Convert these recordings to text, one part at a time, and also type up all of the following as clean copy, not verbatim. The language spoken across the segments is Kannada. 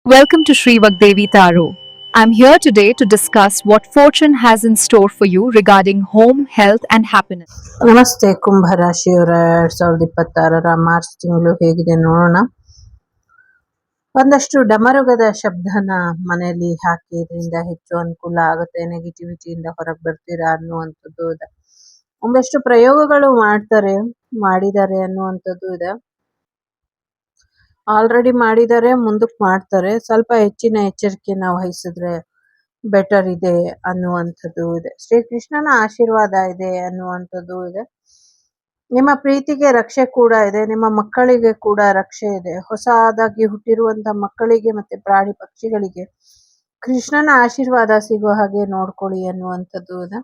Welcome to Sri Vagdevi Taro. I'm here today to discuss what fortune has in store for you regarding home, health, and happiness. ನಮಸ್ತೆ ಕುಂಭ ರಾಶಿಯವರ 2026 ಮಾರ್ಚ್ ತಿಂಗಳು ಹೇಗಿದೆ ನೋಡೋಣ. ಒಂದಷ್ಟು ಡಮರುಗದ ಶಬ್ದನ ಮನೆಯಲ್ಲಿ ಹಾಕಿ ಇದರಿಂದ ಹೆಚ್ಚು ಅನುಕೂಲ ಆಗುತ್ತೆ, ನೆಗೆಟಿವಿಟಿಯಿಂದ ಹೊರಗೆ ಬರ್ತೀರಾ ಅನ್ನುವಂಥದ್ದು ಇದೆ. ಒಂದಷ್ಟು ಪ್ರಯೋಗಗಳು ಮಾಡಿದ್ದಾರೆ ಅನ್ನುವಂಥದ್ದು ಇದೆ. ಆಲ್ರೆಡಿ ಮಾಡಿದ್ದಾರೆ, ಮುಂದಕ್ಕೆ ಮಾಡ್ತಾರೆ. ಸ್ವಲ್ಪ ಹೆಚ್ಚಿನ ಎಚ್ಚರಿಕೆನ ವಹಿಸಿದ್ರೆ ಬೆಟರ್ ಇದೆ ಅನ್ನುವಂಥದ್ದು ಇದೆ. ಶ್ರೀಕೃಷ್ಣನ ಆಶೀರ್ವಾದ ಇದೆ ಅನ್ನುವಂಥದ್ದು ಇದೆ. ನಿಮ್ಮ ಪ್ರೀತಿಗೆ ರಕ್ಷೆ ಕೂಡ ಇದೆ, ನಿಮ್ಮ ಮಕ್ಕಳಿಗೆ ಕೂಡ ರಕ್ಷೆ ಇದೆ. ಹೊಸದಾಗಿ ಹುಟ್ಟಿರುವಂತ ಮಕ್ಕಳಿಗೆ ಮತ್ತೆ ಪ್ರಾಣಿ ಪಕ್ಷಿಗಳಿಗೆ ಕೃಷ್ಣನ ಆಶೀರ್ವಾದ ಸಿಗುವ ಹಾಗೆ ನೋಡ್ಕೊಳ್ಳಿ ಅನ್ನುವಂಥದ್ದು ಇದೆ.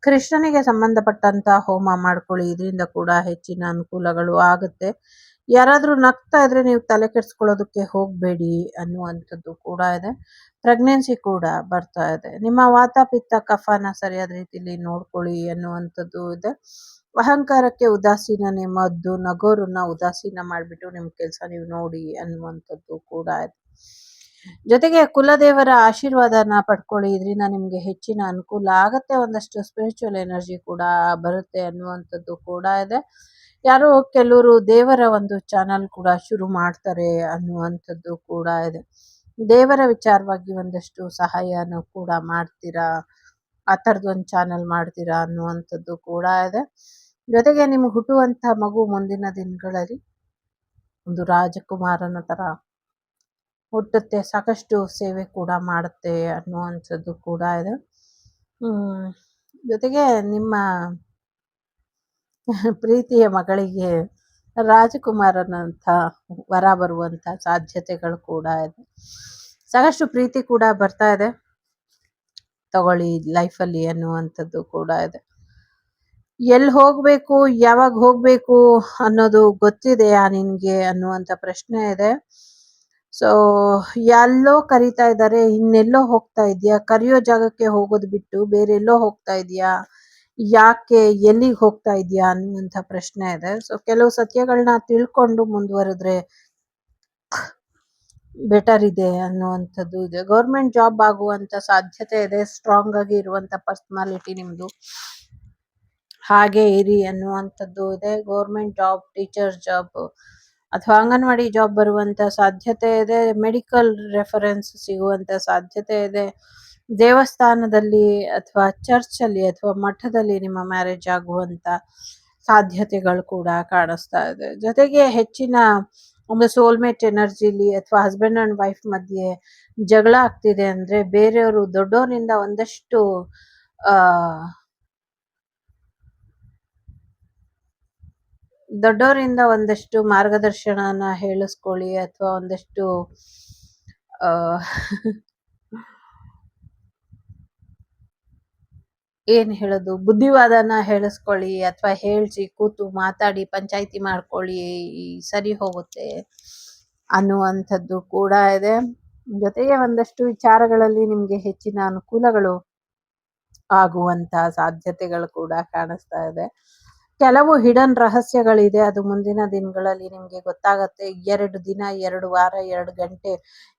ಕೃಷ್ಣನಿಗೆ ಸಂಬಂಧಪಟ್ಟಂತ ಹೋಮ ಮಾಡ್ಕೊಳ್ಳಿ, ಇದರಿಂದ ಕೂಡ ಹೆಚ್ಚಿನ ಅನುಕೂಲಗಳು ಆಗುತ್ತೆ. ಯಾರಾದ್ರೂ ನಗ್ತಾ ಇದ್ರೆ ನೀವು ತಲೆ ಕೆಡ್ಸ್ಕೊಳ್ಳೋದಕ್ಕೆ ಹೋಗ್ಬೇಡಿ ಅನ್ನುವಂಥದ್ದು ಕೂಡ ಇದೆ. ಪ್ರೆಗ್ನೆನ್ಸಿ ಕೂಡ ಬರ್ತಾ ಇದೆ. ನಿಮ್ಮ ವಾತ ಪಿತ್ತ ಕಫನ ಸರಿಯಾದ ರೀತಿಯಲ್ಲಿ ನೋಡ್ಕೊಳ್ಳಿ ಅನ್ನುವಂಥದ್ದು ಇದೆ. ಅಹಂಕಾರಕ್ಕೆ ಉದಾಸೀನನೆ ಮದ್ದು, ನಗೋರನ್ನ ಉದಾಸೀನ ಮಾಡಿಬಿಟ್ಟು ನಿಮ್ಮ ಕೆಲಸ ನೀವು ನೋಡಿ ಅನ್ನುವಂಥದ್ದು ಕೂಡ ಇದೆ. ಜೊತೆಗೆ ಕುಲದೇವರ ಆಶೀರ್ವಾದನ ಪಡ್ಕೊಳ್ಳಿ, ಇದರಿಂದ ನಿಮ್ಗೆ ಹೆಚ್ಚಿನ ಅನುಕೂಲ ಆಗತ್ತೆ. ಒಂದಷ್ಟು ಸ್ಪಿರಿಚುವಲ್ ಎನರ್ಜಿ ಕೂಡ ಬರುತ್ತೆ ಅನ್ನುವಂಥದ್ದು ಕೂಡ ಇದೆ. ಯಾರೋ ಕೆಲವರು ದೇವರ ಒಂದು ಚಾನಲ್ ಕೂಡ ಶುರು ಮಾಡ್ತಾರೆ ಅನ್ನುವಂಥದ್ದು ಕೂಡ ಇದೆ. ದೇವರ ವಿಚಾರವಾಗಿ ಒಂದಷ್ಟು ಸಹಾಯನೂ ಕೂಡ ಮಾಡ್ತೀರಾ, ಆ ಥರದೊಂದು ಚಾನಲ್ ಮಾಡ್ತೀರಾ ಅನ್ನುವಂಥದ್ದು ಕೂಡ ಇದೆ. ಜೊತೆಗೆ ನಿಮ್ಗೆ ಹುಟ್ಟುವಂಥ ಮಗು ಮುಂದಿನ ದಿನಗಳಲ್ಲಿ ಒಂದು ರಾಜಕುಮಾರನ ಥರ ಹುಟ್ಟುತ್ತೆ, ಸಾಕಷ್ಟು ಸೇವೆ ಕೂಡ ಮಾಡುತ್ತೆ ಅನ್ನುವಂಥದ್ದು ಕೂಡ ಇದೆ. ಜೊತೆಗೆ ನಿಮ್ಮ ಪ್ರೀತಿಯ ಮಗಳಿಗೆ ರಾಜಕುಮಾರನಂಥ ವರ ಬರುವಂಥ ಸಾಧ್ಯತೆಗಳು ಕೂಡ ಇದೆ. ಸಾಕಷ್ಟು ಪ್ರೀತಿ ಕೂಡ ಬರ್ತಾ ಇದೆ, ತಗೊಳ್ಳಿ ಲೈಫಲ್ಲಿ ಅನ್ನುವಂಥದ್ದು ಕೂಡ ಇದೆ. ಎಲ್ಲಿ ಹೋಗ್ಬೇಕು, ಯಾವಾಗ ಹೋಗ್ಬೇಕು ಅನ್ನೋದು ಗೊತ್ತಿದೆಯಾ ನಿನ್ಗೆ ಅನ್ನುವಂಥ ಪ್ರಶ್ನೆ ಇದೆ. ಸೊ ಎಲ್ಲೋ ಕರೀತಾ ಇದ್ದಾರೆ, ಇನ್ನೆಲ್ಲೋ ಹೋಗ್ತಾ ಇದೆಯಾ, ಕರೆಯೋ ಜಾಗಕ್ಕೆ ಹೋಗೋದು ಬಿಟ್ಟು ಬೇರೆ ಎಲ್ಲೋ ಹೋಗ್ತಾ ಇದೆಯಾ, ಯಾಕೆ, ಎಲ್ಲಿಗೆ ಹೋಗ್ತಾ ಇದೆಯಾ ಅನ್ನುವಂಥ ಪ್ರಶ್ನೆ ಇದೆ. ಸೊ ಕೆಲವು ಸತ್ಯಗಳನ್ನ ತಿಳ್ಕೊಂಡು ಮುಂದುವರೆದ್ರೆ ಬೆಟರ್ ಇದೆ ಅನ್ನುವಂಥದ್ದು ಇದೆ. ಗೌರ್ಮೆಂಟ್ ಜಾಬ್ ಆಗುವಂತ ಸಾಧ್ಯತೆ ಇದೆ. ಸ್ಟ್ರಾಂಗ್ ಆಗಿ ಇರುವಂತ ಪರ್ಸನಾಲಿಟಿ ನಿಮ್ದು, ಹಾಗೆ ಇರಿ ಅನ್ನುವಂಥದ್ದು ಇದೆ. ಗೌರ್ಮೆಂಟ್ ಜಾಬ್, ಟೀಚರ್ ಜಾಬ್ ಅಥವಾ ಅಂಗನವಾಡಿ ಜಾಬ್ ಬರುವಂತ ಸಾಧ್ಯತೆ ಇದೆ. ಮೆಡಿಕಲ್ ರೆಫರೆನ್ಸ್ ಸಿಗುವಂತ ಸಾಧ್ಯತೆ ಇದೆ. ದೇವಸ್ಥಾನದಲ್ಲಿ ಅಥವಾ ಚರ್ಚ್ ಅಲ್ಲಿ ಅಥವಾ ಮಠದಲ್ಲಿ ನಿಮ್ಮ ಮ್ಯಾರೇಜ್ ಆಗುವಂತ ಸಾಧ್ಯತೆಗಳು ಕೂಡ ಕಾಣಿಸ್ತಾ ಇದೆ. ಜೊತೆಗೆ ಹೆಚ್ಚಿನ ಒಂದು ಸೋಲ್ಮೇಟ್ ಎನರ್ಜಿಲಿ ಅಥವಾ ಹಸ್ಬೆಂಡ್ ಅಂಡ್ ವೈಫ್ ಮಧ್ಯೆ ಜಗಳ ಆಗ್ತಿದೆ ಅಂದ್ರೆ ಬೇರೆಯವರು ದೊಡ್ಡವರಿಂದ ಒಂದಷ್ಟು ದೊಡ್ಡವರಿಂದ ಒಂದಷ್ಟು ಮಾರ್ಗದರ್ಶನನ ಹೇಳಿಸ್ಕೊಳ್ಳಿ, ಅಥವಾ ಒಂದಷ್ಟು ಏನ್ ಹೇಳೋದು, ಬುದ್ಧಿವಾದನ ಹೇಳಿಸ್ಕೊಳ್ಳಿ, ಅಥವಾ ಹೇಳ್ಸಿ ಕೂತು ಮಾತಾಡಿ ಪಂಚಾಯಿತಿ ಮಾಡ್ಕೊಳ್ಳಿ, ಸರಿ ಹೋಗುತ್ತೆ ಅನ್ನುವಂಥದ್ದು ಕೂಡ ಇದೆ. ಜೊತೆಗೆ ಒಂದಷ್ಟು ವಿಚಾರಗಳಲ್ಲಿ ನಿಮ್ಗೆ ಹೆಚ್ಚಿನ ಅನುಕೂಲಗಳು ಆಗುವಂತ ಸಾಧ್ಯತೆಗಳು ಕೂಡ ಕಾಣಿಸ್ತಾ ಇದೆ. ಕೆಲವು ಹಿಡನ್ ರಹಸ್ಯಗಳಿದೆ, ಅದು ಮುಂದಿನ ದಿನಗಳಲ್ಲಿ ನಿಮ್ಗೆ ಗೊತ್ತಾಗತ್ತೆ. 2 ದಿನ, 2 ವಾರ, 2 ಗಂಟೆ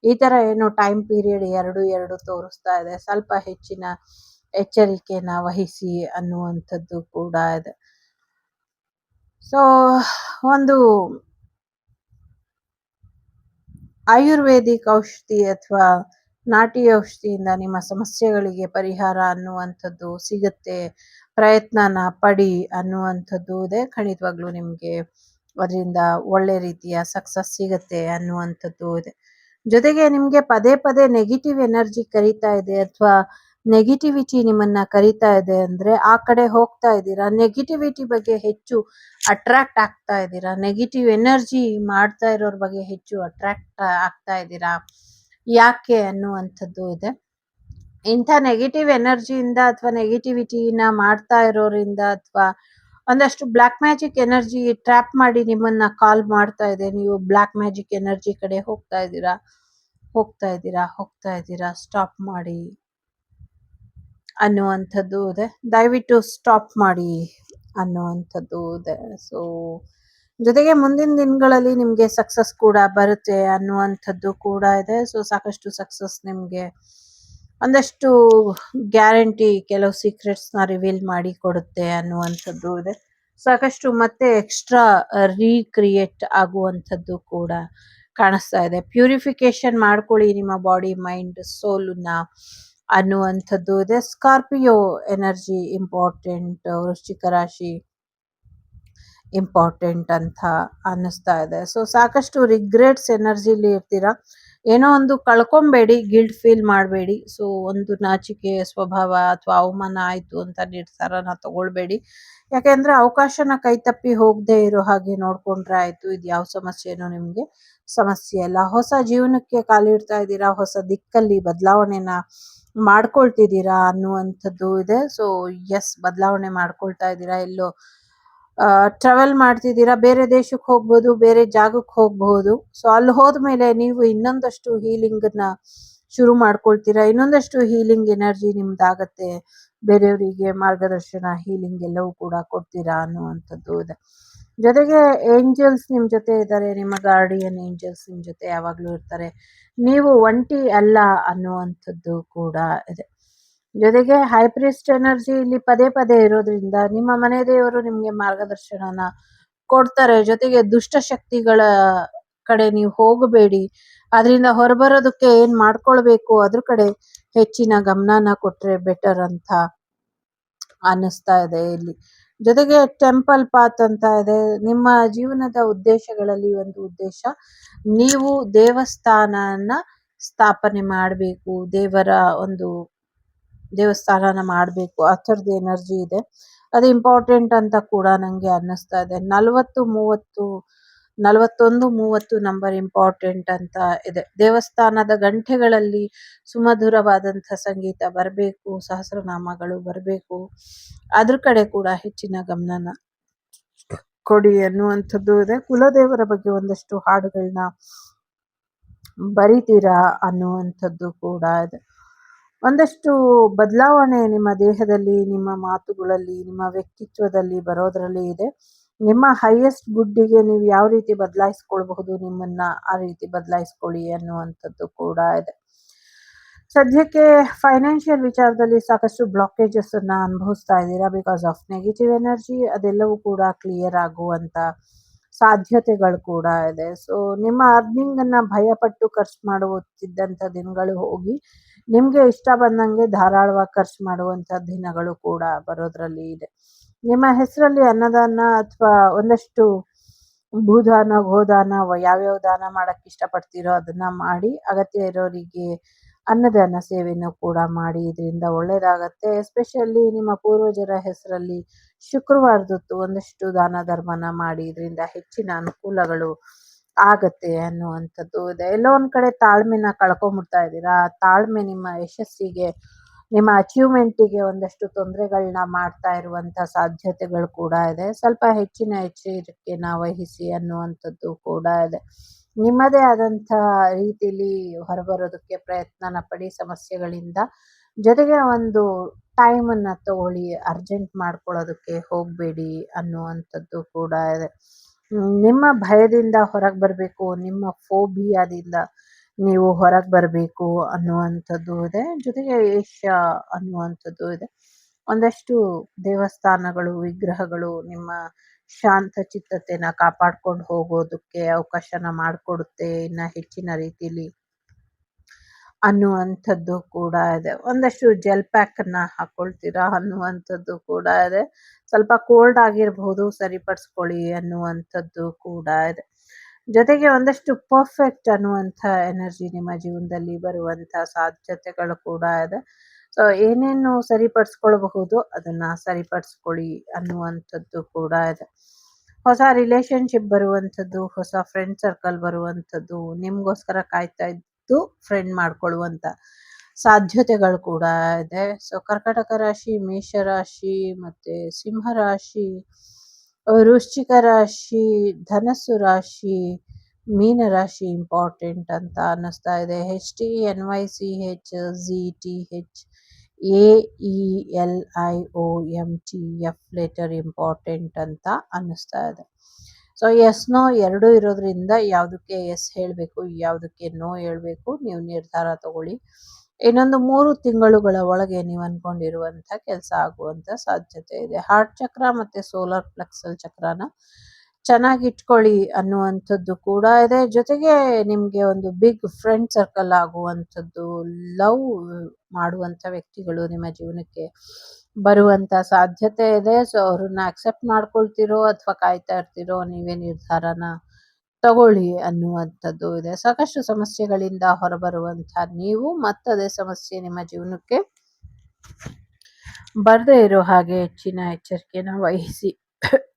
ಈ ತರ ಏನು ಟೈಮ್ ಪೀರಿಯಡ್ ಎರಡು ತೋರಿಸ್ತಾ ಇದೆ. ಸ್ವಲ್ಪ ಹೆಚ್ಚಿನ ಎಚ್ಚರಿಕೆನ ವಹಿಸಿ ಅನ್ನುವಂಥದ್ದು ಕೂಡ ಇದೆ. ಸೊ ಒಂದು ಆಯುರ್ವೇದಿಕ್ ಔಷಧಿ ಅಥವಾ ನಾಟಿ ಔಷಧಿಯಿಂದ ನಿಮ್ಮ ಸಮಸ್ಯೆಗಳಿಗೆ ಪರಿಹಾರ ಅನ್ನುವಂಥದ್ದು ಸಿಗುತ್ತೆ, ಪ್ರಯತ್ನನ ಪಡಿ ಅನ್ನುವಂಥದ್ದು ಇದೆ. ಖಂಡಿತವಾಗ್ಲೂ ನಿಮ್ಗೆ ಅದರಿಂದ ಒಳ್ಳೆ ರೀತಿಯ ಸಕ್ಸಸ್ ಸಿಗುತ್ತೆ ಅನ್ನುವಂಥದ್ದು ಇದೆ. ಜೊತೆಗೆ ನಿಮ್ಗೆ ಪದೇ ಪದೇ ನೆಗೆಟಿವ್ ಎನರ್ಜಿ ಕರೀತಾ ಇದೆ ಅಥವಾ ನೆಗೆಟಿವಿಟಿ ನಿಮ್ಮನ್ನ ಕರೀತಾ ಇದೆ ಅಂದ್ರೆ ಆ ಕಡೆ ಹೋಗ್ತಾ ಇದ್ದೀರಾ. ನೆಗೆಟಿವಿಟಿ ಬಗ್ಗೆ ಹೆಚ್ಚು ಅಟ್ರಾಕ್ಟ್ ಆಗ್ತಾ ಇದ್ದೀರಾ, ನೆಗೆಟಿವ್ ಎನರ್ಜಿ ಮಾಡ್ತಾ ಇರೋರ್ ಬಗ್ಗೆ ಹೆಚ್ಚು ಅಟ್ರಾಕ್ಟ್ ಆಗ್ತಾ ಇದ್ದೀರಾ, ಯಾಕೆ ಅನ್ನುವಂಥದ್ದು ಇದೆ. ಇಂಥ ನೆಗೆಟಿವ್ ಎನರ್ಜಿಯಿಂದ ಅಥವಾ ನೆಗೆಟಿವಿಟಿನ ಮಾಡ್ತಾ ಇರೋರಿಂದ ಅಥವಾ ಒಂದಷ್ಟು ಬ್ಲ್ಯಾಕ್ ಮ್ಯಾಜಿಕ್ ಎನರ್ಜಿ ಟ್ರ್ಯಾಪ್ ಮಾಡಿ ನಿಮ್ಮನ್ನ ಕಾಲ್ ಮಾಡ್ತಾ ಇದೆ. ನೀವು ಬ್ಲ್ಯಾಕ್ ಮ್ಯಾಜಿಕ್ ಎನರ್ಜಿ ಕಡೆ ಹೋಗ್ತಾ ಇದ್ದೀರಾ, ಸ್ಟಾಪ್ ಮಾಡಿ ಅನ್ನುವಂಥದ್ದು ಇದೆ. ದಯವಿಟ್ಟು ಸ್ಟಾಪ್ ಮಾಡಿ ಅನ್ನುವಂಥದ್ದು ಇದೆ. ಸೊ ಜೊತೆಗೆ ಮುಂದಿನ ದಿನಗಳಲ್ಲಿ ನಿಮ್ಗೆ ಸಕ್ಸಸ್ ಕೂಡ ಬರುತ್ತೆ ಅನ್ನುವಂಥದ್ದು ಕೂಡ ಇದೆ. ಸೊ ಸಾಕಷ್ಟು ಸಕ್ಸಸ್ ನಿಮ್ಗೆ ಒಂದಷ್ಟು ಗ್ಯಾರಂಟಿ ಕೆಲವು ಸೀಕ್ರೆಟ್ಸ್‌ನ ರಿವೀಲ್ ಮಾಡಿ ಕೊಡುತ್ತೆ ಅನ್ನುವಂಥದ್ದು ಇದೆ. ಸಾಕಷ್ಟು ಮತ್ತೆ ಎಕ್ಸ್ಟ್ರಾ ರೀಕ್ರಿಯೇಟ್ ಆಗುವಂಥದ್ದು ಕೂಡ ಕಾಣಿಸ್ತಾ ಇದೆ. ಪ್ಯೂರಿಫಿಕೇಶನ್ ಮಾಡ್ಕೊಳ್ಳಿ ನಿಮ್ಮ ಬಾಡಿ, ಮೈಂಡ್, ಸೋಲನ್ನ ಅನ್ನುವಂಥದ್ದು ಇದೆ. ಸ್ಕಾರ್ಪಿಯೋ ಎನರ್ಜಿ ಇಂಪಾರ್ಟೆಂಟ್, ವೃಶ್ಚಿಕ ರಾಶಿ ಇಂಪಾರ್ಟೆಂಟ್ ಅಂತ ಅನ್ನಿಸ್ತಾ ಇದೆ. ಸೊ ಸಾಕಷ್ಟು ರಿಗ್ರೆಟ್ಸ್ ಎನರ್ಜಿಲಿ ಇರ್ತೀರಾ. ಏನೋ ಒಂದು ಕಳ್ಕೊಂಬೇಡಿ, ಗಿಲ್ಟ್ ಫೀಲ್ ಮಾಡಬೇಡಿ. ಸೊ ಒಂದು ನಾಚಿಕೆ ಸ್ವಭಾವ ಅಥವಾ ಅವಮಾನ ಆಯ್ತು ಅಂತ ನಿರ್ಧಾರನ ತಗೊಳ್ಬೇಡಿ. ಯಾಕೆಂದ್ರೆ ಅವಕಾಶನ ಕೈತಪ್ಪಿ ಹೋಗದೆ ಇರೋ ಹಾಗೆ ನೋಡ್ಕೊಂಡ್ರೆ ಆಯ್ತು. ಇದು ಯಾವ ಸಮಸ್ಯೆನೂ ನಿಮ್ಗೆ ಸಮಸ್ಯೆ ಅಲ್ಲ. ಹೊಸ ಜೀವನಕ್ಕೆ ಕಾಲಿಡ್ತಾ ಇದ್ದೀರಾ, ಹೊಸ ದಿಕ್ಕಲ್ಲಿ ಬದಲಾವಣೆನ ಮಾಡ್ಕೊಳ್ತಿದ್ದೀರಾ ಅನ್ನುವಂಥದ್ದು ಇದೆ. ಸೊ ಎಸ್, ಬದಲಾವಣೆ ಮಾಡ್ಕೊಳ್ತಾ ಇದ್ದೀರಾ. ಎಲ್ಲೋ ಟ್ರಾವೆಲ್ ಮಾಡ್ತಿದ್ದೀರಾ, ಬೇರೆ ದೇಶಕ್ಕೆ ಹೋಗ್ಬೋದು, ಬೇರೆ ಜಾಗಕ್ಕೆ ಹೋಗ್ಬಹುದು. ಸೊ ಅಲ್ಲಿ ಹೋದ್ಮೇಲೆ ನೀವು ಇನ್ನೊಂದಷ್ಟು ಹೀಲಿಂಗ್ನ ಶುರು ಮಾಡ್ಕೊಳ್ತೀರಾ. ಇನ್ನೊಂದಷ್ಟು ಹೀಲಿಂಗ್ ಎನರ್ಜಿ ನಿಮ್ದಾಗತ್ತೆ. ಬೇರೆಯವರಿಗೆ ಮಾರ್ಗದರ್ಶನ, ಹೀಲಿಂಗ್ ಎಲ್ಲವೂ ಕೂಡ ಕೊಡ್ತೀರಾ ಅನ್ನುವಂಥದ್ದು ಇದೆ. ಜೊತೆಗೆ ಏಂಜಲ್ಸ್ ನಿಮ್ ಜೊತೆ ಇದ್ದಾರೆ. ನಿಮ್ಮ ಗಾರ್ಡಿಯನ್ ಏಂಜಲ್ಸ್ ನಿಮ್ ಜೊತೆ ಯಾವಾಗ್ಲೂ ಇರ್ತಾರೆ. ನೀವು ಒಂಟಿ ಅಲ್ಲ ಅನ್ನುವಂಥದ್ದು ಕೂಡ ಇದೆ. ಜೊತೆಗೆ ಹೈಪ್ರಿಸ್ಟ್ ಎನರ್ಜಿ ಇಲ್ಲಿ ಪದೇ ಪದೇ ಇರೋದ್ರಿಂದ ನಿಮ್ಮ ಮನೆ ದೇವರು ನಿಮ್ಗೆ ಮಾರ್ಗದರ್ಶನನ ಕೊಡ್ತಾರೆ. ಜೊತೆಗೆ ದುಷ್ಟಶಕ್ತಿಗಳ ಕಡೆ ನೀವು ಹೋಗಬೇಡಿ. ಅದರಿಂದ ಹೊರಬರೋದಕ್ಕೆ ಏನ್ ಮಾಡ್ಕೊಳ್ಬೇಕು ಅದ್ರ ಕಡೆ ಹೆಚ್ಚಿನ ಗಮನನ ಕೊಟ್ರೆ ಬೆಟರ್ ಅಂತ ಅನ್ನಿಸ್ತಾ ಇದೆ ಇಲ್ಲಿ. ಜೊತೆಗೆ ಟೆಂಪಲ್ ಪಾತ್ ಅಂತ ಇದೆ. ನಿಮ್ಮ ಜೀವನದ ಉದ್ದೇಶಗಳಲ್ಲಿ ಒಂದು ಉದ್ದೇಶ, ನೀವು ದೇವಸ್ಥಾನನ ಸ್ಥಾಪನೆ ಮಾಡಬೇಕು, ದೇವರ ಒಂದು ದೇವಸ್ಥಾನನ ಮಾಡಬೇಕು, ಆ ಥರದ್ದು ಎನರ್ಜಿ ಇದೆ. ಅದು ಇಂಪಾರ್ಟೆಂಟ್ ಅಂತ ಕೂಡ ನಂಗೆ ಅನ್ನಿಸ್ತಾ ಇದೆ. 41-30 ನಂಬರ್ ಇಂಪಾರ್ಟೆಂಟ್ ಅಂತ ಇದೆ. ದೇವಸ್ಥಾನದ ಗಂಟೆಗಳಲ್ಲಿ ಸುಮಧುರವಾದಂಥ ಸಂಗೀತ ಬರಬೇಕು, ಸಹಸ್ರನಾಮಗಳು ಬರಬೇಕು. ಅದ್ರ ಕಡೆ ಕೂಡ ಹೆಚ್ಚಿನ ಗಮನನ ಕೊಡಿ ಅನ್ನುವಂಥದ್ದು ಇದೆ. ಕುಲದೇವರ ಬಗ್ಗೆ ಒಂದಷ್ಟು ಹಾಡುಗಳನ್ನ ಬರಿತೀರಾ ಅನ್ನುವಂಥದ್ದು ಕೂಡ ಇದೆ. ಒಂದಷ್ಟು ಬದಲಾವಣೆ ನಿಮ್ಮ ದೇಹದಲ್ಲಿ, ನಿಮ್ಮ ಮಾತುಗಳಲ್ಲಿ, ನಿಮ್ಮ ವ್ಯಕ್ತಿತ್ವದಲ್ಲಿ ಬರೋದ್ರಲ್ಲಿ ಇದೆ. ನಿಮ್ಮ ಹೈಯೆಸ್ಟ್ ಗುಡ್ಡಿಗೆ ನೀವು ಯಾವ ರೀತಿ ಬದಲಾಯಿಸ್ಕೊಳ್ಬಹುದು ನಿಮ್ಮನ್ನ, ಆ ರೀತಿ ಬದಲಾಯಿಸ್ಕೊಳ್ಳಿ ಅನ್ನುವಂಥದ್ದು ಕೂಡ ಇದೆ. ಸದ್ಯಕ್ಕೆ ಫೈನಾನ್ಷಿಯಲ್ ವಿಚಾರದಲ್ಲಿ ಸಾಕಷ್ಟು ಬ್ಲಾಕೇಜಸ್ ಅನ್ನ ಅನುಭವಿಸ್ತಾ ಇದ್ದೀರಾ ಬಿಕಾಸ್ ಆಫ್ ನೆಗೆಟಿವ್ ಎನರ್ಜಿ. ಅದೆಲ್ಲವೂ ಕೂಡ ಕ್ಲಿಯರ್ ಆಗುವಂತ ಸಾಧ್ಯತೆಗಳು ಕೂಡ ಇದೆ. ಸೊ ನಿಮ್ಮ ಅರ್ನಿಂಗ್ ಅನ್ನ ಭಯಪಟ್ಟು ಖರ್ಚು ಮಾಡುತ್ತಿದ್ದಂಥ ದಿನಗಳು ಹೋಗಿ ನಿಮ್ಗೆ ಇಷ್ಟ ಬಂದಂಗೆ ಧಾರಾಳವಾಗಿ ಖರ್ಚು ಮಾಡುವಂತ ದಿನಗಳು ಕೂಡ ಬರೋದ್ರಲ್ಲಿ ಇದೆ. ನಿಮ್ಮ ಹೆಸರಲ್ಲಿ ಅನ್ನದಾನ ಅಥವಾ ಒಂದಷ್ಟು ಭೂದಾನ, ಗೋದಾನ, ಯಾವ್ಯಾವ ದಾನ ಮಾಡಕ್ ಇಷ್ಟಪಡ್ತೀರೋ ಅದನ್ನ ಮಾಡಿ. ಅಗತ್ಯ ಇರೋರಿಗೆ ಅನ್ನದಾನ ಸೇವೆಯನ್ನು ಕೂಡ ಮಾಡಿ. ಇದರಿಂದ ಒಳ್ಳೇದಾಗತ್ತೆ. ಎಸ್ಪೆಷಲಿ ನಿಮ್ಮ ಪೂರ್ವಜರ ಹೆಸರಲ್ಲಿ ಶುಕ್ರವಾರದೊತ್ತು ಒಂದಷ್ಟು ದಾನ ಧರ್ಮನ ಮಾಡಿ. ಇದರಿಂದ ಹೆಚ್ಚಿನ ಅನುಕೂಲಗಳು ಆಗತ್ತೆ ಅನ್ನುವಂಥದ್ದು ಇದೆ. ಎಲ್ಲೋ ಒಂದ್ ಕಡೆ ತಾಳ್ಮೆನ ಕಳ್ಕೊಂಬಿಡ್ತಾ ಇದ್ದೀರಾ. ತಾಳ್ಮೆ ನಿಮ್ಮ ಯಶಸ್ಸಿಗೆ, ನಿಮ್ಮ ಅಚೀವ್ಮೆಂಟಿಗೆ ಒಂದಷ್ಟು ತೊಂದರೆಗಳನ್ನ ಮಾಡ್ತಾ ಇರುವಂತ ಸಾಧ್ಯತೆಗಳು ಕೂಡ ಇದೆ. ಸ್ವಲ್ಪ ಹೆಚ್ಚಿನ ಎಚ್ಚರಿಕೆನ ವಹಿಸಿ ಅನ್ನುವಂಥದ್ದು ಕೂಡ ಇದೆ. ನಿಮ್ಮದೇ ಆದಂಥ ರೀತಿಲಿ ಹೊರಬರೋದಕ್ಕೆ ಪ್ರಯತ್ನನ ಪಡಿ ಸಮಸ್ಯೆಗಳಿಂದ. ಜೊತೆಗೆ ಒಂದು ಟೈಮನ್ನ ತಗೊಳ್ಳಿ, ಅರ್ಜೆಂಟ್ ಮಾಡ್ಕೊಳ್ಳೋದಕ್ಕೆ ಹೋಗಬೇಡಿ ಅನ್ನುವಂಥದ್ದು ಕೂಡ ಇದೆ. ನಿಮ್ಮ ಭಯದಿಂದ ಹೊರಗೆ ಬರಬೇಕು, ನಿಮ್ಮ ಫೋಬಿಯಾದಿಂದ ನೀವು ಹೊರಗೆ ಬರಬೇಕು ಅನ್ನುವಂಥದ್ದು ಇದೆ. ಜೊತೆಗೆ ಏಷ್ಯ ಅನ್ನುವಂಥದ್ದು ಇದೆ. ಒಂದಷ್ಟು ದೇವಸ್ಥಾನಗಳು, ವಿಗ್ರಹಗಳು ನಿಮ್ಮ ಶಾಂತ ಚಿತ್ತತೆನ ಕಾಪಾಡ್ಕೊಂಡು ಹೋಗೋದಕ್ಕೆ ಅವಕಾಶನ ಮಾಡಿಕೊಡುತ್ತೆ ಇನ್ನ ಹೆಚ್ಚಿನ ರೀತಿಲಿ ಅನ್ನುವಂಥದ್ದು ಕೂಡ ಇದೆ. ಒಂದಷ್ಟು ಜೆಲ್ ಪ್ಯಾಕನ್ನ ಹಾಕೊಳ್ತೀರಾ ಅನ್ನುವಂಥದ್ದು ಕೂಡ ಇದೆ. ಸ್ವಲ್ಪ ಕೋಲ್ಡ್ ಆಗಿರಬಹುದು, ಸರಿಪಡಿಸ್ಕೊಳ್ಳಿ ಅನ್ನುವಂಥದ್ದು ಕೂಡ ಇದೆ. ಜೊತೆಗೆ ಒಂದಷ್ಟು ಪರ್ಫೆಕ್ಟ್ ಅನ್ನುವಂಥ ಎನರ್ಜಿ ನಿಮ್ಮ ಜೀವನದಲ್ಲಿ ಬರುವಂಥ ಸಾಧ್ಯತೆಗಳು ಕೂಡ ಇದೆ. ಸೊ ಏನೇನು ಸರಿಪಡಿಸ್ಕೊಳ್ಬಹುದು ಅದನ್ನ ಸರಿಪಡಿಸ್ಕೊಳ್ಳಿ ಅನ್ನುವಂಥದ್ದು ಕೂಡ ಇದೆ. ಹೊಸ ರಿಲೇಶನ್ಶಿಪ್ ಬರುವಂಥದ್ದು, ಹೊಸ ಫ್ರೆಂಡ್ ಸರ್ಕಲ್ ಬರುವಂಥದ್ದು, ನಿಮ್ಗೋಸ್ಕರ ಕಾಯ್ತಾ ಇದ್ದು ಫ್ರೆಂಡ್ ಮಾಡ್ಕೊಳ್ಳುವಂಥ ಸಾಧ್ಯತೆಗಳು ಕೂಡ ಇದೆ. ಸೊ ಕರ್ಕಟಕ ರಾಶಿ, ಮೇಷರಾಶಿ ಮತ್ತೆ ಸಿಂಹ ರಾಶಿ, ವೃಶ್ಚಿಕ ರಾಶಿ, ಧನಸ್ಸು ರಾಶಿ, ಮೀನ ರಾಶಿ ಇಂಪಾರ್ಟೆಂಟ್ ಅಂತ ಅನ್ನಿಸ್ತಾ ಇದೆ. HTNYCHZTHAELIOMTF ಲೆಟರ್ ಇಂಪಾರ್ಟೆಂಟ್ ಅಂತ ಅನ್ನಿಸ್ತಾ ಇದೆ. ಸೊ ಎಸ್ ನೋ ಎರಡೂ ಇರೋದ್ರಿಂದ ಯಾವುದಕ್ಕೆ ಎಸ್ ಹೇಳಬೇಕು, ಯಾವುದಕ್ಕೆ ನೋ ಹೇಳಬೇಕು, ನೀವು ನಿರ್ಧಾರ ತಗೊಳ್ಳಿ. ಇನ್ನೊಂದು 3 ತಿಂಗಳುಗಳ ಒಳಗೆ ನೀವು ಅನ್ಕೊಂಡಿರುವಂಥ ಕೆಲಸ ಆಗುವಂಥ ಸಾಧ್ಯತೆ ಇದೆ. ಹಾರ್ಟ್ ಚಕ್ರ ಮತ್ತು ಸೋಲಾರ್ ಪ್ಲೆಕ್ಸಲ್ ಚಕ್ರನ ಚೆನ್ನಾಗಿ ಇಟ್ಕೊಳ್ಳಿ ಅನ್ನುವಂಥದ್ದು ಕೂಡ ಇದೆ. ಜೊತೆಗೆ ನಿಮಗೆ ಒಂದು ಬಿಗ್ ಫ್ರೆಂಡ್ ಸರ್ಕಲ್ ಆಗುವಂಥದ್ದು, ಲವ್ ಮಾಡುವಂಥ ವ್ಯಕ್ತಿಗಳು ನಿಮ್ಮ ಜೀವನಕ್ಕೆ ಬರುವಂಥ ಸಾಧ್ಯತೆ ಇದೆ. ಸೊ ಅವ್ರನ್ನ ಅಕ್ಸೆಪ್ಟ್ ಮಾಡ್ಕೊಳ್ತಿರೋ ಅಥವಾ ಕಾಯ್ತಾ ಇರ್ತಿರೋ, ನೀವೇ ನಿರ್ಧಾರನ ತಗೊಳ್ಳಿ ಅನ್ನುವಂಥದ್ದು ಇದೆ. ಸಾಕಷ್ಟು ಸಮಸ್ಯೆಗಳಿಂದ ಹೊರಬರುವಂಥ ನೀವು ಮತ್ತದೇ ಸಮಸ್ಯೆ ನಿಮ್ಮ ಜೀವನಕ್ಕೆ ಬರದೇ ಇರೋ ಹಾಗೆ ಹೆಚ್ಚಿನ ಎಚ್ಚರಿಕೆನ ವಹಿಸಿ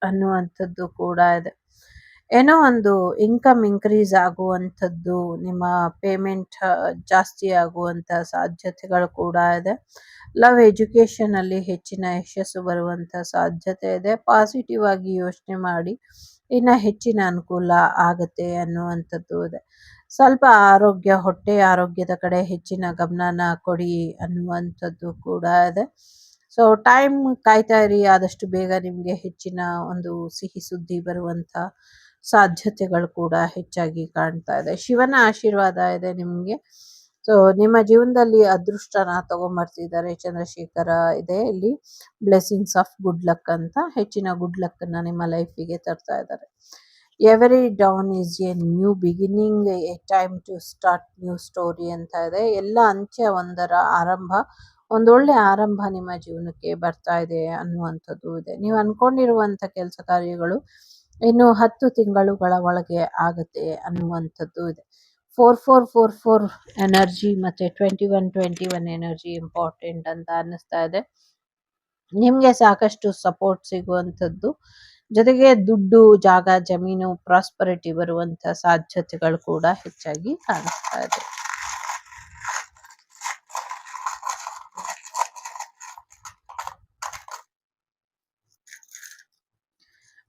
ಅನ್ನುವಂಥದ್ದು ಕೂಡ ಇದೆ. ಏನೋ ಒಂದು ಇನ್ಕಮ್ ಇನ್ಕ್ರೀಸ್ ಆಗುವಂಥದ್ದು, ನಿಮ್ಮ ಪೇಮೆಂಟ್ ಜಾಸ್ತಿ ಆಗುವಂಥ ಸಾಧ್ಯತೆಗಳು ಕೂಡ ಇದೆ. ಲವ್ ಎಜುಕೇಷನಲ್ಲಿ ಹೆಚ್ಚಿನ ಯಶಸ್ಸು ಬರುವಂಥ ಸಾಧ್ಯತೆ ಇದೆ. ಪಾಸಿಟಿವ್ ಆಗಿ ಯೋಚನೆ ಮಾಡಿ ಇನ್ನು ಹೆಚ್ಚಿನ ಅನುಕೂಲ ಆಗುತ್ತೆ ಅನ್ನುವಂಥದ್ದು ಇದೆ. ಸ್ವಲ್ಪ ಆರೋಗ್ಯ, ಹೊಟ್ಟೆ ಆರೋಗ್ಯದ ಕಡೆ ಹೆಚ್ಚಿನ ಗಮನನ ಕೊಡಿ ಅನ್ನುವಂಥದ್ದು ಕೂಡ ಇದೆ. ಸೊ ಟೈಮ್ ಕಾಯ್ತಾ ಇರಿ, ಆದಷ್ಟು ಬೇಗ ನಿಮಗೆ ಹೆಚ್ಚಿನ ಒಂದು ಸಿಹಿ ಸುದ್ದಿ ಬರುವಂಥ ಸಾಧ್ಯತೆಗಳು ಕೂಡ ಹೆಚ್ಚಾಗಿ ಕಾಣ್ತಾ ಇದೆ. ಶಿವನ ಆಶೀರ್ವಾದ ಇದೆ ನಿಮಗೆ. ಸೊ ನಿಮ್ಮ ಜೀವನದಲ್ಲಿ ಅದೃಷ್ಟನ ತಗೊಂಬರ್ತಿದ್ದಾರೆ ಚಂದ್ರಶೇಖರ ಇದೆ ಇಲ್ಲಿ. ಬ್ಲೆಸ್ಸಿಂಗ್ಸ್ ಆಫ್ ಗುಡ್ ಲಕ್ ಅಂತ ಹೆಚ್ಚಿನ ಗುಡ್ ಲಕ್ ಅನ್ನ ನಿಮ್ಮ ಲೈಫಿಗೆ ತರ್ತಾ ಇದ್ದಾರೆ. Every dawn is a new beginning, a time to start new story ಅಂತ ಇದೆ. ಎಲ್ಲ ಅಂತ್ಯ ಒಂದರ ಆರಂಭ, ಒಂದೊಳ್ಳೆ ಆರಂಭ ನಿಮ್ಮ ಜೀವನಕ್ಕೆ ಬರ್ತಾ ಇದೆ ಅನ್ನುವಂಥದ್ದು ಇದೆ. ನೀವು ಅನ್ಕೊಂಡಿರುವಂಥ ಕೆಲಸ ಕಾರ್ಯಗಳು ಇನ್ನು 10 ತಿಂಗಳುಗಳ ಒಳಗೆ ಆಗುತ್ತೆ ಅನ್ನುವಂಥದ್ದು ಇದೆ. 4444 ಎನರ್ಜಿ ಮತ್ತು 2121 ಎನರ್ಜಿ ಇಂಪಾರ್ಟೆಂಟ್ ಅಂತ ಅನ್ನಿಸ್ತಾ ಇದೆ. ನಿಮಗೆ ಸಾಕಷ್ಟು ಸಪೋರ್ಟ್ ಸಿಗುವಂಥದ್ದು, ಜೊತೆಗೆ ದುಡ್ಡು, ಜಾಗ, ಜಮೀನು, ಪ್ರಾಸ್ಪರಿಟಿ ಬರುವಂಥ ಸಾಧ್ಯತೆಗಳು ಕೂಡ ಹೆಚ್ಚಾಗಿ ಕಾಣಿಸ್ತಾ ಇದೆ.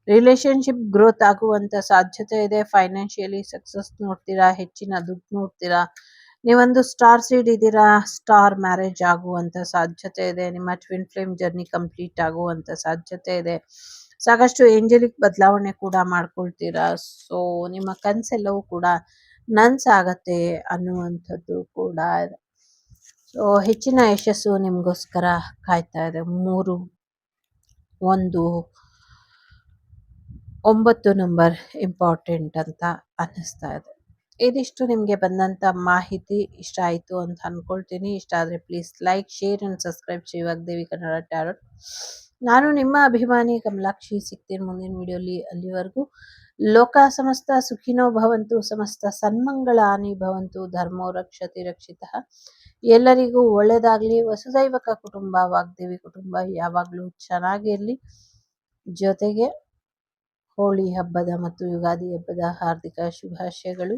ರಿಲೇಶನ್ಶಿಪ್ ಗ್ರೋತ್ ಆಗುವಂಥ ಸಾಧ್ಯತೆ ಇದೆ. ಫೈನಾನ್ಷಿಯಲಿ ಸಕ್ಸಸ್ ನೋಡ್ತೀರಾ, ಹೆಚ್ಚಿನ ದುಡ್ಡು ನೋಡ್ತೀರಾ. ನೀವೊಂದು ಸ್ಟಾರ್ ಸೀಡ್ ಇದ್ದೀರಾ, ಸ್ಟಾರ್ ಮ್ಯಾರೇಜ್ ಆಗುವಂಥ ಸಾಧ್ಯತೆ ಇದೆ. ನಿಮ್ಮ ಟ್ವಿನ್ ಫ್ಲೇಮ್ ಜರ್ನಿ ಕಂಪ್ಲೀಟ್ ಆಗುವಂಥ ಸಾಧ್ಯತೆ ಇದೆ. ಸಾಕಷ್ಟು ಏಂಜಲಿಕ್ ಬದಲಾವಣೆ ಕೂಡ ಮಾಡ್ಕೊಳ್ತೀರಾ. ಸೊ ನಿಮ್ಮ ಕನಸೆಲ್ಲವೂ ಕೂಡ ನನ್ಸಾಗತ್ತೆ ಅನ್ನುವಂಥದ್ದು ಕೂಡ ಇದೆ. ಸೊ ಹೆಚ್ಚಿನ ಯಶಸ್ಸು ನಿಮಗೋಸ್ಕರ ಕಾಯ್ತಾ ಇದೆ. 3, 1, 9 ನಂಬರ್ ಇಂಪಾರ್ಟೆಂಟ್ ಅಂತ ಅನ್ನಿಸ್ತಾ ಇದೆ. ಇದಿಷ್ಟು ನಿಮಗೆ ಬಂದಂಥ ಮಾಹಿತಿ ಇಷ್ಟ ಆಯಿತು ಅಂತ ಅಂದ್ಕೊಳ್ತೀನಿ. ಇಷ್ಟ ಆದರೆ please like, share and subscribe Shri Vagdevi Kannada tarot. ನಾನು ನಿಮ್ಮ ಅಭಿಮಾನಿ ಕಮಲಾಕ್ಷಿ. ಸಿಗ್ತೀನಿ ಮುಂದಿನ ವಿಡಿಯೋಲಿ. ಅಲ್ಲಿವರೆಗೂ ಲೋಕ ಸಮಸ್ತ ಸುಖಿನೋ ಭವಂತು, ಸಮಸ್ತ ಸನ್ಮಂಗಳಾನಿ ಭವಂತು, ಧರ್ಮೋ ರಕ್ಷತಿ ರಕ್ಷಿತಃ. ಎಲ್ಲರಿಗೂ ಒಳ್ಳೆಯದಾಗಲಿ. ವಸುದೈವಕ ಕುಟುಂಬ, ವಾಗ್ದೇವಿ ಕುಟುಂಬ ಯಾವಾಗಲೂ ಚೆನ್ನಾಗಿರಲಿ. ಜೊತೆಗೆ ಹೋಳಿ ಹಬ್ಬದ ಮತ್ತು ಯುಗಾದಿ ಹಬ್ಬದ ಹಾರ್ದಿಕ ಶುಭಾಶಯಗಳು.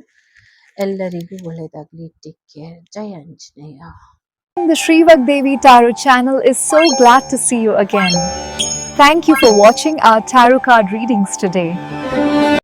ಎಲ್ಲರಿಗೂ ಒಳ್ಳೆಯದಾಗಲಿ. Take care. Jai Anjaneya. The Sri Vagdevi Tarot channel is so glad to see you again. Thank you for watching our tarot card readings today.